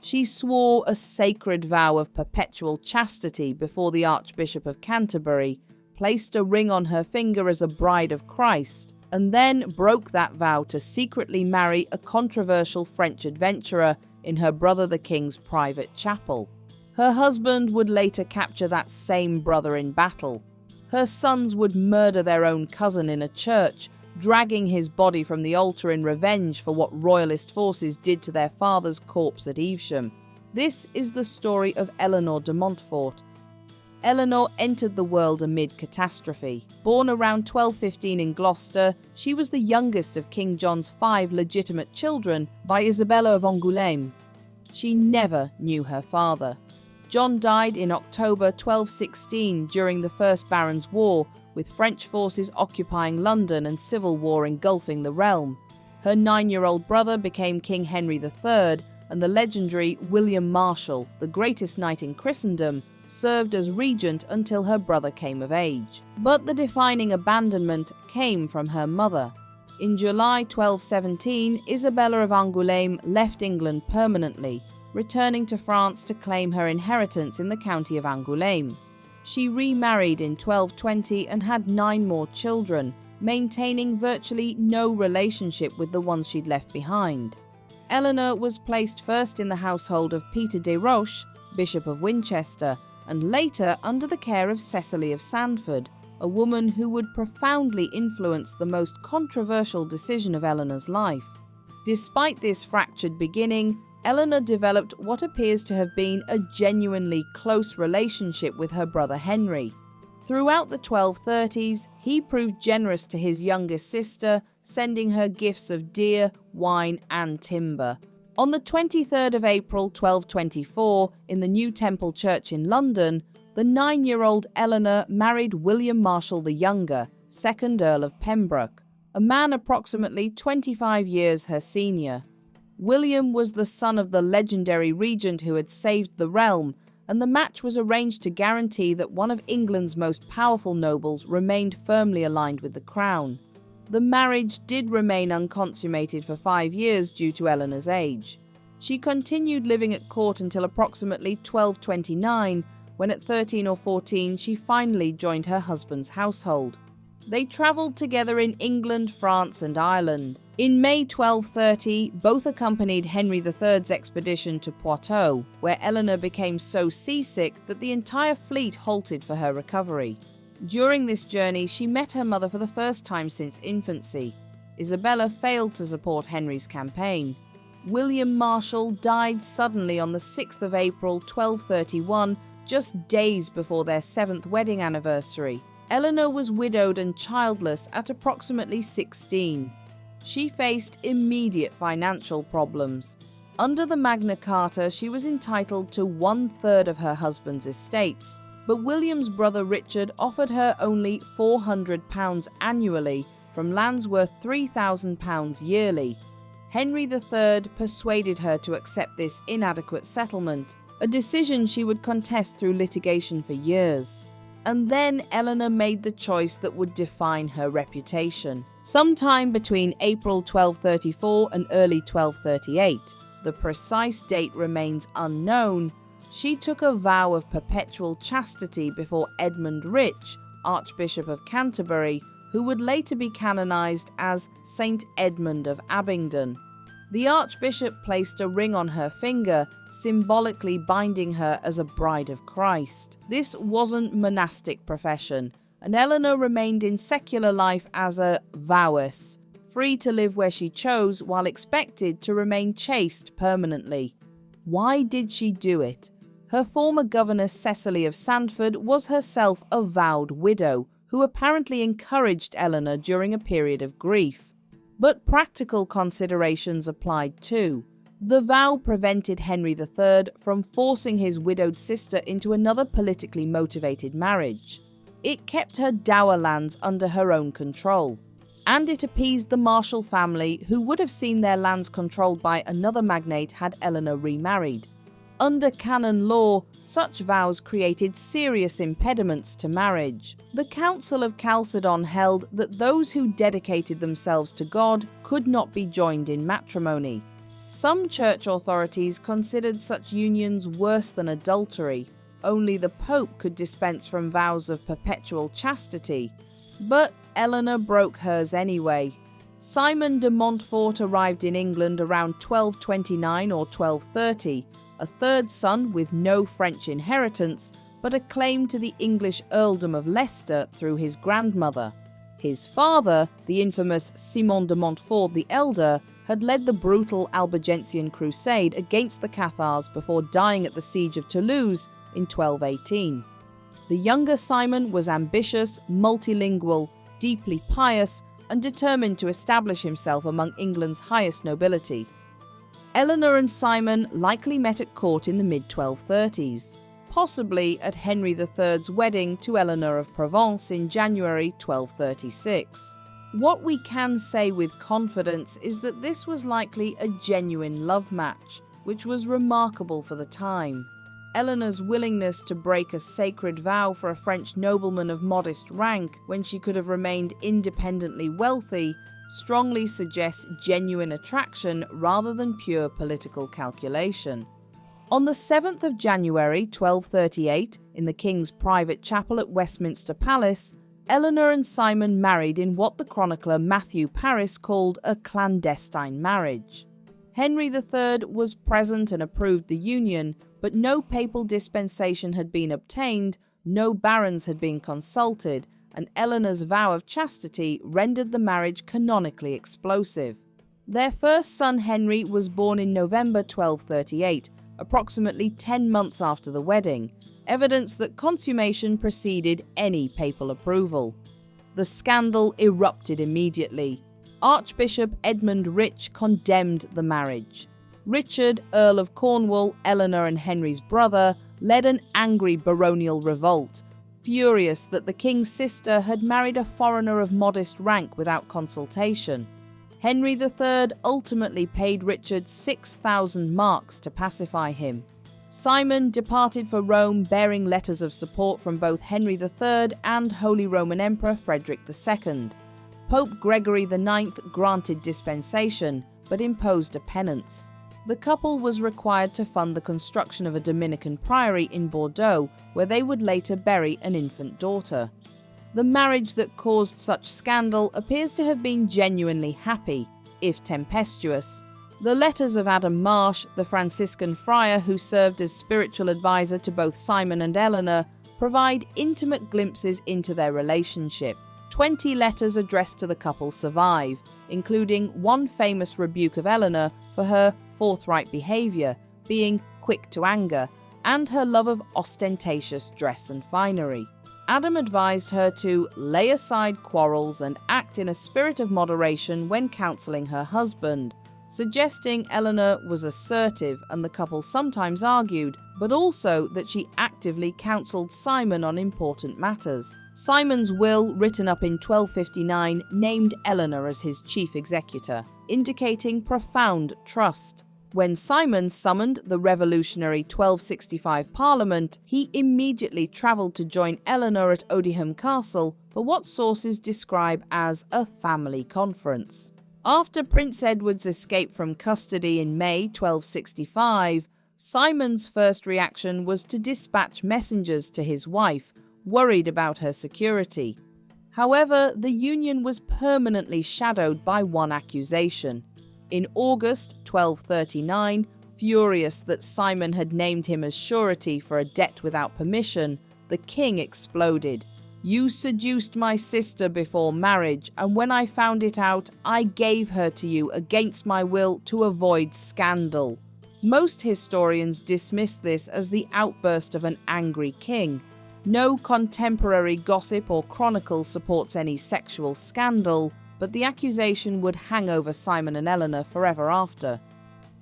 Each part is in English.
She swore a sacred vow of perpetual chastity before the Archbishop of Canterbury, placed a ring on her finger as a bride of Christ, and then broke that vow to secretly marry a controversial French adventurer in her brother the king's private chapel. Her husband would later capture that same brother in battle. Her sons would murder their own cousin in a church, dragging his body from the altar in revenge for what royalist forces did to their father's corpse at Evesham. This is the story of Eleanor de Montfort. Eleanor entered the world amid catastrophe. Born around 1215 in Gloucester, she was the youngest of King John's 5 legitimate children by Isabella of Angoulême. She never knew her father. John died in October 1216 during the First Barons' War, with French forces occupying London and civil war engulfing the realm. Her 9-year-old brother became King Henry III, and the legendary William Marshal, the greatest knight in Christendom, served as regent until her brother came of age. But the defining abandonment came from her mother. In July 1217, Isabella of Angoulême left England permanently, returning to France to claim her inheritance in the county of Angoulême. She remarried in 1220 and had 9 more children, maintaining virtually no relationship with the ones she'd left behind. Eleanor was placed first in the household of Peter de Roche, Bishop of Winchester, and later under the care of Cecily of Sandford, a woman who would profoundly influence the most controversial decision of Eleanor's life. Despite this fractured beginning, Eleanor developed what appears to have been a genuinely close relationship with her brother Henry. Throughout the 1230s, he proved generous to his youngest sister, sending her gifts of deer, wine, and timber. On the 23rd of April 1224, in the New Temple Church in London, the 9-year-old Eleanor married William Marshal the Younger, 2nd Earl of Pembroke, a man approximately 25 years her senior. William was the son of the legendary regent who had saved the realm, and the match was arranged to guarantee that one of England's most powerful nobles remained firmly aligned with the crown. The marriage did remain unconsummated for 5 years due to Eleanor's age. She continued living at court until approximately 1229, when at 13 or 14 she finally joined her husband's household. They travelled together in England, France, and Ireland. In May 1230, both accompanied Henry III's expedition to Poitou, where Eleanor became so seasick that the entire fleet halted for her recovery. During this journey, she met her mother for the first time since infancy. Isabella failed to support Henry's campaign. William Marshal died suddenly on the 6th of April 1231, just days before their 7th wedding anniversary. Eleanor was widowed and childless at approximately 16. She faced immediate financial problems. Under the Magna Carta, she was entitled to 1/3 of her husband's estates, but William's brother Richard offered her only £400 annually from lands worth £3,000 yearly. Henry III persuaded her to accept this inadequate settlement, a decision she would contest through litigation for years. And then Eleanor made the choice that would define her reputation. Sometime between April 1234 and early 1238, the precise date remains unknown, she took a vow of perpetual chastity before Edmund Rich, Archbishop of Canterbury, who would later be canonized as Saint Edmund of Abingdon. The Archbishop placed a ring on her finger, symbolically binding her as a bride of Christ. This wasn't monastic profession, and Eleanor remained in secular life as a vowess, free to live where she chose while expected to remain chaste permanently. Why did she do it? Her former governess Cecily of Sandford was herself a vowed widow, who apparently encouraged Eleanor during a period of grief. But practical considerations applied too. The vow prevented Henry III from forcing his widowed sister into another politically motivated marriage. It kept her dower lands under her own control. And it appeased the Marshal family, who would have seen their lands controlled by another magnate had Eleanor remarried. Under canon law, such vows created serious impediments to marriage. The Council of Chalcedon held that those who dedicated themselves to God could not be joined in matrimony. Some church authorities considered such unions worse than adultery. Only the Pope could dispense from vows of perpetual chastity. But Eleanor broke hers anyway. Simon de Montfort arrived in England around 1229 or 1230, a third son with no French inheritance, but a claim to the English earldom of Leicester through his grandmother. His father, the infamous Simon de Montfort the Elder, had led the brutal Albigensian crusade against the Cathars before dying at the siege of Toulouse in 1218. The younger Simon was ambitious, multilingual, deeply pious, and determined to establish himself among England's highest nobility. Eleanor and Simon likely met at court in the mid-1230s, possibly at Henry III's wedding to Eleanor of Provence in January 1236. What we can say with confidence is that this was likely a genuine love match, which was remarkable for the time. Eleanor's willingness to break a sacred vow for a French nobleman of modest rank when she could have remained independently wealthy strongly suggests genuine attraction rather than pure political calculation. On the 7th of January 1238, in the King's private chapel at Westminster Palace, Eleanor and Simon married in what the chronicler Matthew Paris called a clandestine marriage. Henry III was present and approved the union, but no papal dispensation had been obtained, no barons had been consulted, and Eleanor's vow of chastity rendered the marriage canonically explosive. Their first son Henry was born in November 1238, approximately 10 months after the wedding, evidence that consummation preceded any papal approval. The scandal erupted immediately. Archbishop Edmund Rich condemned the marriage. Richard, Earl of Cornwall, Eleanor and Henry's brother, led an angry baronial revolt, furious that the king's sister had married a foreigner of modest rank without consultation. Henry III ultimately paid Richard 6,000 marks to pacify him. Simon departed for Rome bearing letters of support from both Henry III and Holy Roman Emperor Frederick II. Pope Gregory IX granted dispensation, but imposed a penance. The couple was required to fund the construction of a Dominican priory in Bordeaux, where they would later bury an infant daughter. The marriage that caused such scandal appears to have been genuinely happy, if tempestuous. The letters of Adam Marsh, the Franciscan friar who served as spiritual advisor to both Simon and Eleanor, provide intimate glimpses into their relationship. 20 letters addressed to the couple survive, including one famous rebuke of Eleanor for her forthright behaviour, being quick to anger, and her love of ostentatious dress and finery. Adam advised her to lay aside quarrels and act in a spirit of moderation when counselling her husband, suggesting Eleanor was assertive and the couple sometimes argued, but also that she actively counselled Simon on important matters. Simon's will, written up in 1259, named Eleanor as his chief executor, indicating profound trust. When Simon summoned the revolutionary 1265 Parliament, he immediately travelled to join Eleanor at Odiham Castle for what sources describe as a family conference. After Prince Edward's escape from custody in May 1265, Simon's first reaction was to dispatch messengers to his wife, worried about her security. However, the union was permanently shadowed by one accusation. In August 1239, furious that Simon had named him as surety for a debt without permission, the king exploded. "You seduced my sister before marriage, and when I found it out, I gave her to you against my will to avoid scandal." Most historians dismiss this as the outburst of an angry king. No contemporary gossip or chronicle supports any sexual scandal, but the accusation would hang over Simon and Eleanor forever after.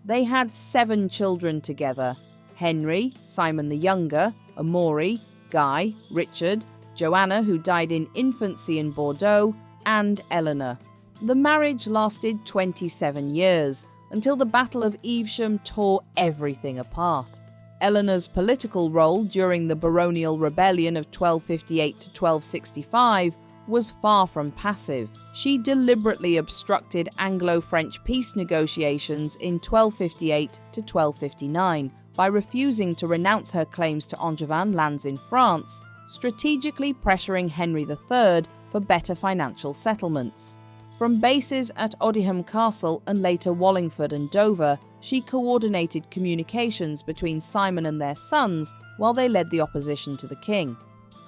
They had 7 children together: Henry, Simon the Younger, Amaury, Guy, Richard, Joanna, who died in infancy in Bordeaux, and Eleanor. The marriage lasted 27 years, until the Battle of Evesham tore everything apart. Eleanor's political role during the baronial rebellion of 1258 to 1265 was far from passive. She deliberately obstructed Anglo-French peace negotiations in 1258 to 1259 by refusing to renounce her claims to Angevin lands in France, strategically pressuring Henry III for better financial settlements. From bases at Odiham Castle and later Wallingford and Dover, she coordinated communications between Simon and their sons while they led the opposition to the king.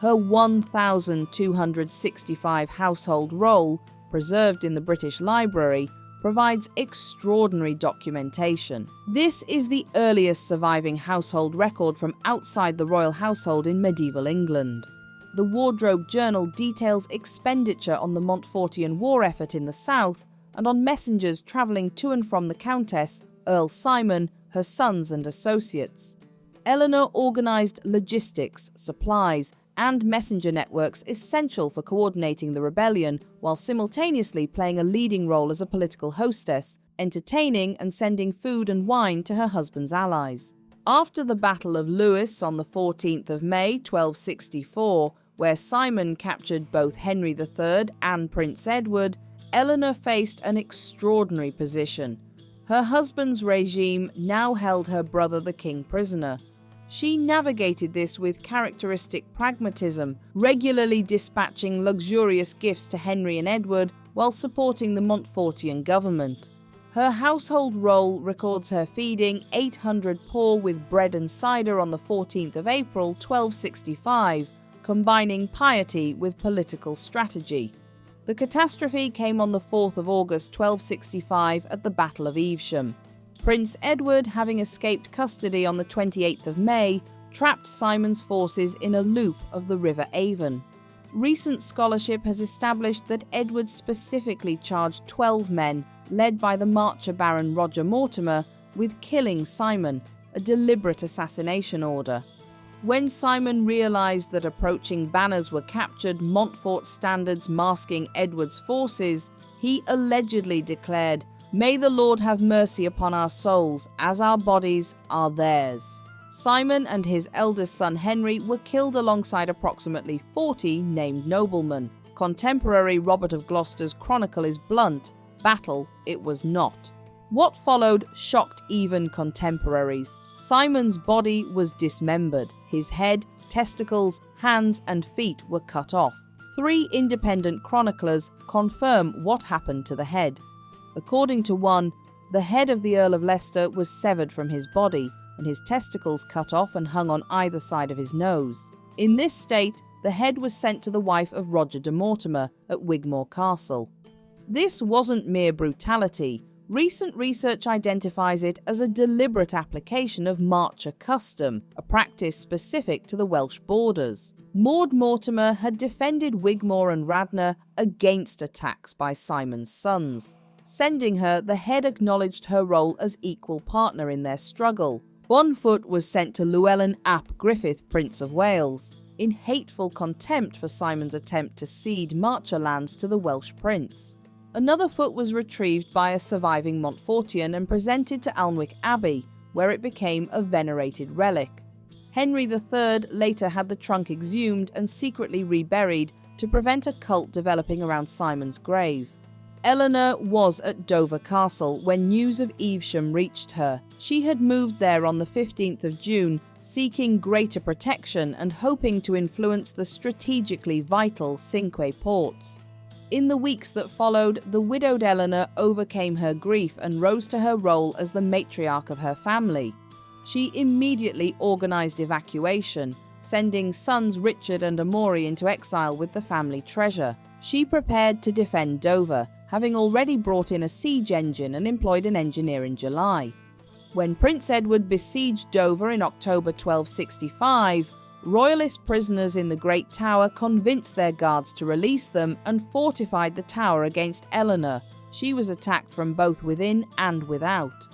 Her 1,265 household roll, preserved in the British Library, provides extraordinary documentation. This is the earliest surviving household record from outside the royal household in medieval England. The Wardrobe Journal details expenditure on the Montfortian war effort in the south and on messengers travelling to and from the Countess, Earl Simon, her sons and associates. Eleanor organised logistics, supplies, and messenger networks essential for coordinating the rebellion, while simultaneously playing a leading role as a political hostess, entertaining and sending food and wine to her husband's allies. After the Battle of Lewes on the 14th of May 1264, where Simon captured both Henry III and Prince Edward, Eleanor faced an extraordinary position. Her husband's regime now held her brother the king prisoner. She navigated this with characteristic pragmatism, regularly dispatching luxurious gifts to Henry and Edward while supporting the Montfortian government. Her household roll records her feeding 800 poor with bread and cider on the 14th of April 1265, combining piety with political strategy. The catastrophe came on the 4th of August 1265 at the Battle of Evesham. Prince Edward, having escaped custody on the 28th of May, trapped Simon's forces in a loop of the River Avon. Recent scholarship has established that Edward specifically charged 12 men, led by the Marcher Baron Roger Mortimer, with killing Simon, a deliberate assassination order. When Simon realised that approaching banners were captured Montfort standards masking Edward's forces, he allegedly declared, "May the Lord have mercy upon our souls, as our bodies are theirs." Simon and his eldest son Henry were killed alongside approximately 40 named noblemen. Contemporary Robert of Gloucester's chronicle is blunt: battle it was not. What followed shocked even contemporaries. Simon's body was dismembered. His head, testicles, hands and feet were cut off. 3 independent chroniclers confirm what happened to the head. According to one, the head of the Earl of Leicester was severed from his body and his testicles cut off and hung on either side of his nose. In this state, the head was sent to the wife of Roger de Mortimer at Wigmore Castle. This wasn't mere brutality. Recent research identifies it as a deliberate application of Marcher custom, a practice specific to the Welsh borders. Maud Mortimer had defended Wigmore and Radnor against attacks by Simon's sons. Sending her, the head acknowledged her role as equal partner in their struggle. One foot was sent to Llewellyn ap Griffith, Prince of Wales, in hateful contempt for Simon's attempt to cede Marcher lands to the Welsh prince. Another foot was retrieved by a surviving Montfortian and presented to Alnwick Abbey, where it became a venerated relic. Henry III later had the trunk exhumed and secretly reburied to prevent a cult developing around Simon's grave. Eleanor was at Dover Castle when news of Evesham reached her. She had moved there on the 15th of June, seeking greater protection and hoping to influence the strategically vital Cinque Ports. In the weeks that followed, the widowed Eleanor overcame her grief and rose to her role as the matriarch of her family. She immediately organised evacuation, sending sons Richard and Amory into exile with the family treasure. She prepared to defend Dover, having already brought in a siege engine and employed an engineer in July. When Prince Edward besieged Dover in October 1265, Royalist prisoners in the Great Tower convinced their guards to release them and fortified the tower against Eleanor. She was attacked from both within and without.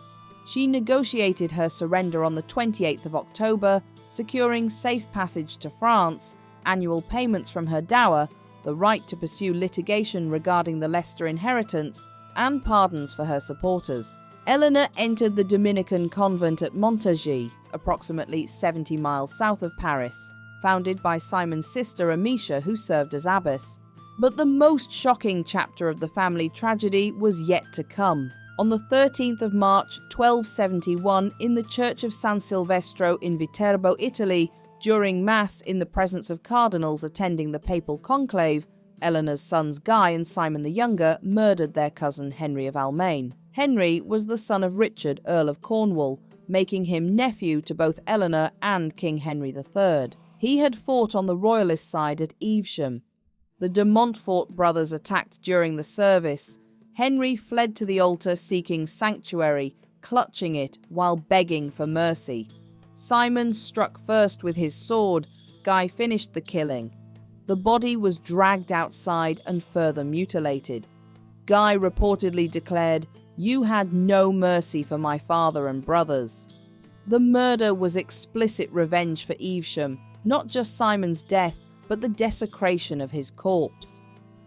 She negotiated her surrender on the 28th of October, securing safe passage to France, annual payments from her dower, the right to pursue litigation regarding the Leicester inheritance, and pardons for her supporters. Eleanor entered the Dominican convent at Montargis, approximately 70 miles south of Paris, founded by Simon's sister Amicia, who served as abbess. But the most shocking chapter of the family tragedy was yet to come. On the 13th of March 1271, in the church of San Silvestro in Viterbo, Italy, during Mass in the presence of cardinals attending the papal conclave, Eleanor's sons Guy and Simon the Younger murdered their cousin Henry of Almaine. Henry was the son of Richard, Earl of Cornwall, making him nephew to both Eleanor and King Henry III. He had fought on the royalist side at Evesham. The de Montfort brothers attacked during the service. Henry fled to the altar seeking sanctuary, clutching it while begging for mercy. Simon struck first with his sword. Guy finished the killing. The body was dragged outside and further mutilated. Guy reportedly declared, "You had no mercy for my father and brothers." The murder was explicit revenge for Evesham, not just Simon's death, but the desecration of his corpse.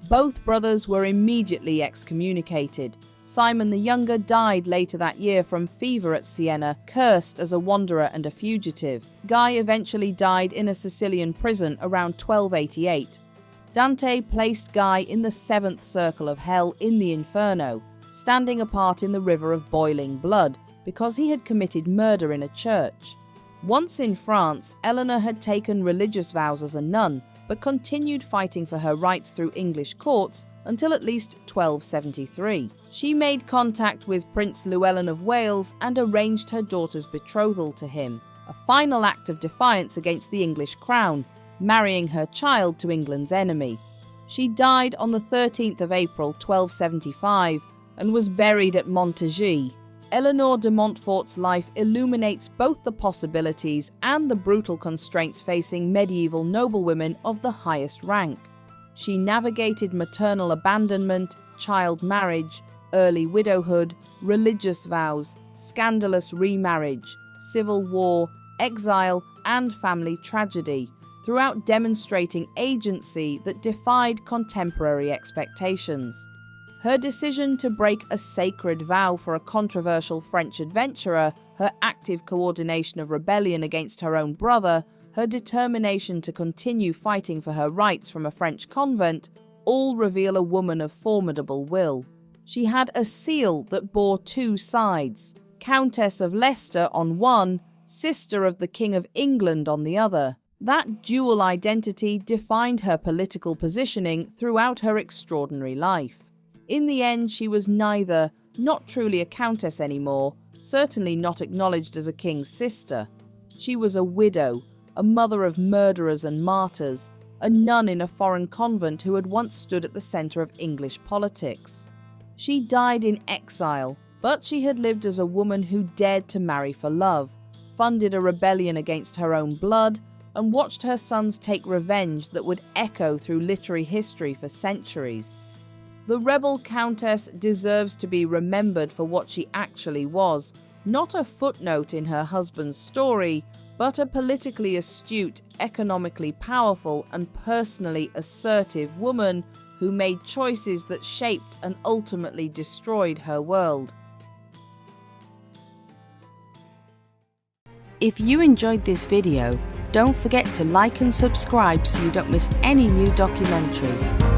Both brothers were immediately excommunicated. Simon the Younger died later that year from fever at Siena, cursed as a wanderer and a fugitive. Guy eventually died in a Sicilian prison around 1288. Dante placed Guy in the 7th circle of hell in the Inferno, standing apart in the river of boiling blood, because he had committed murder in a church. Once in France, Eleanor had taken religious vows as a nun, but continued fighting for her rights through English courts until at least 1273. She made contact with Prince Llewellyn of Wales and arranged her daughter's betrothal to him, a final act of defiance against the English crown, marrying her child to England's enemy. She died on the 13th of April 1275 and was buried at Montargis. Eleanor de Montfort's life illuminates both the possibilities and the brutal constraints facing medieval noblewomen of the highest rank. She navigated maternal abandonment, child marriage, early widowhood, religious vows, scandalous remarriage, civil war, exile, and family tragedy, throughout demonstrating agency that defied contemporary expectations. Her decision to break a sacred vow for a controversial French adventurer, her active coordination of rebellion against her own brother, her determination to continue fighting for her rights from a French convent, all reveal a woman of formidable will. She had a seal that bore two sides: Countess of Leicester on one, sister of the King of England on the other. That dual identity defined her political positioning throughout her extraordinary life. In the end, she was neither, not truly a countess anymore, certainly not acknowledged as a king's sister. She was a widow, a mother of murderers and martyrs, a nun in a foreign convent who had once stood at the centre of English politics. She died in exile, but she had lived as a woman who dared to marry for love, funded a rebellion against her own blood, and watched her sons take revenge that would echo through literary history for centuries. The rebel countess deserves to be remembered for what she actually was, not a footnote in her husband's story, but a politically astute, economically powerful, and personally assertive woman who made choices that shaped and ultimately destroyed her world. If you enjoyed this video, don't forget to like and subscribe so you don't miss any new documentaries.